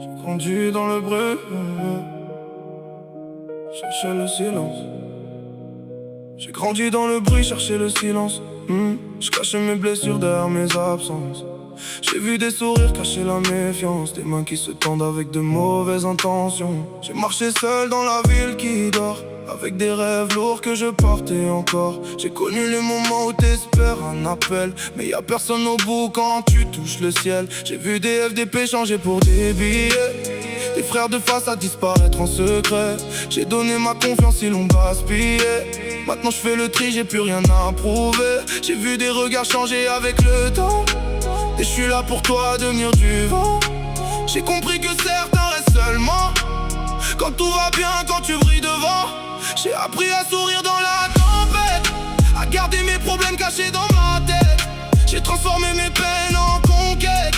J'ai grandi dans le bruit, cherchais le silence. J'ai grandi dans le bruit, cherchais le silence. Je cachais mes blessures derrière mes absences. J'ai vu des sourires cacher la méfiance, des mains qui se tendent avec de mauvaises intentions. J'ai marché seul dans la ville qui dort, avec des rêves lourds que je portais encore. J'ai connu les moments où t'espères un appel, mais y a personne au bout quand tu touches le ciel. J'ai vu des FDP changer pour des billets, des frères de face à disparaître en secret. J'ai donné ma confiance, ils l'ont gaspillé. Maintenant je fais le tri, j'ai plus rien à prouver. J'ai vu des regards changer avec le temps, et je suis là pour toi, devenir du vent. J'ai compris que certains restent seulement quand tout va bien, quand tu brilles devant. J'ai appris à sourire dans la tempête, à garder mes problèmes cachés dans ma tête. J'ai transformé mes peines en conquête.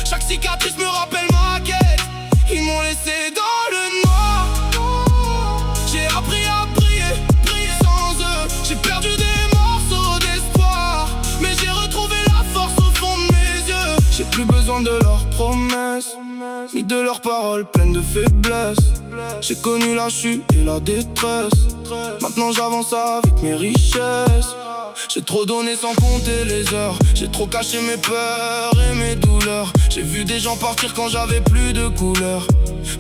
Chaque cicatrice me rappelle ma quête. Ils m'ont laissé dans le noir. J'ai appris à prier, prier sans eux. J'ai perdu des morceaux d'espoir, mais j'ai retrouvé la force au fond de mes yeux. J'ai plus besoin de leurs promesses, ni de leurs paroles pleines de faiblesse. J'ai connu la chute et la détresse. Maintenant j'avance avec mes richesses. J'ai trop donné sans compter les heures. J'ai trop caché mes peurs et mes douleurs. J'ai vu des gens partir quand j'avais plus de couleur,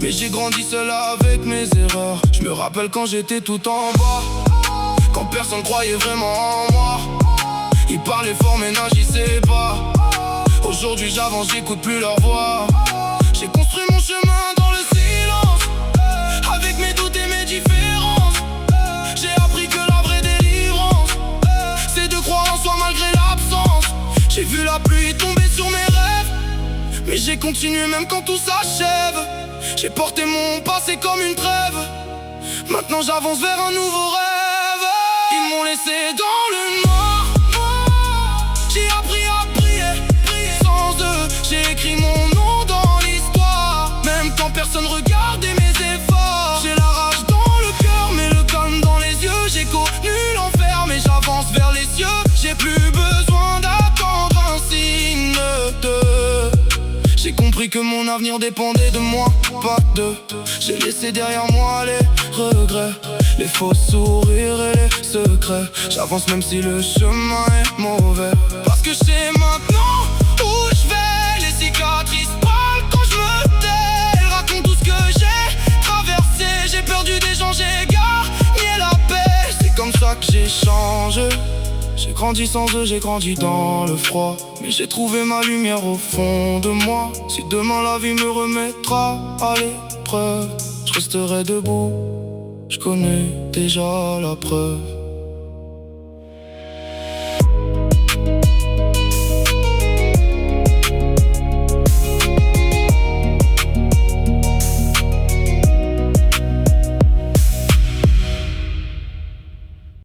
mais j'ai grandi seul avec mes erreurs. Je me rappelle quand j'étais tout en bas, quand personne croyait vraiment en moi. Ils parlaient fort mais n'agissaient pas. Aujourd'hui j'avance, j'écoute plus leur voix. J'ai construit mon chemin dans le silence, avec mes doutes et mes différences. J'ai appris que la vraie délivrance, c'est de croire en soi malgré l'absence. J'ai vu la pluie tomber sur mes rêves, mais j'ai continué même quand tout s'achève. J'ai porté mon passé comme une trêve. Maintenant j'avance vers un nouveau rêve. Ils m'ont laissé dans le noir. J'ai appris à prier, prier sans eux. J'ai écrit mon nom dans l'histoire, même quand personne regardait mes efforts. J'ai la rage dans le cœur, mais le calme dans les yeux. J'ai connu l'enfer, mais j'avance vers les cieux. J'ai plus besoin d'attendre un signe de... J'ai compris que mon avenir dépendait de moi, pas d'eux. J'ai laissé derrière moi les regrets, les faux sourires et les secrets. J'avance même si le chemin est mauvais, parce que je sais maintenant où je vais. Les cicatrices parlent quand je me tais. Elles racontent tout ce que j'ai traversé. J'ai perdu des gens, j'ai gagné la paix. C'est comme ça que j'ai changé. J'ai grandi sans eux, j'ai grandi dans le froid, mais j'ai trouvé ma lumière au fond de moi. Si demain la vie me remettra à l'épreuve, je resterai debout, je connais déjà la preuve.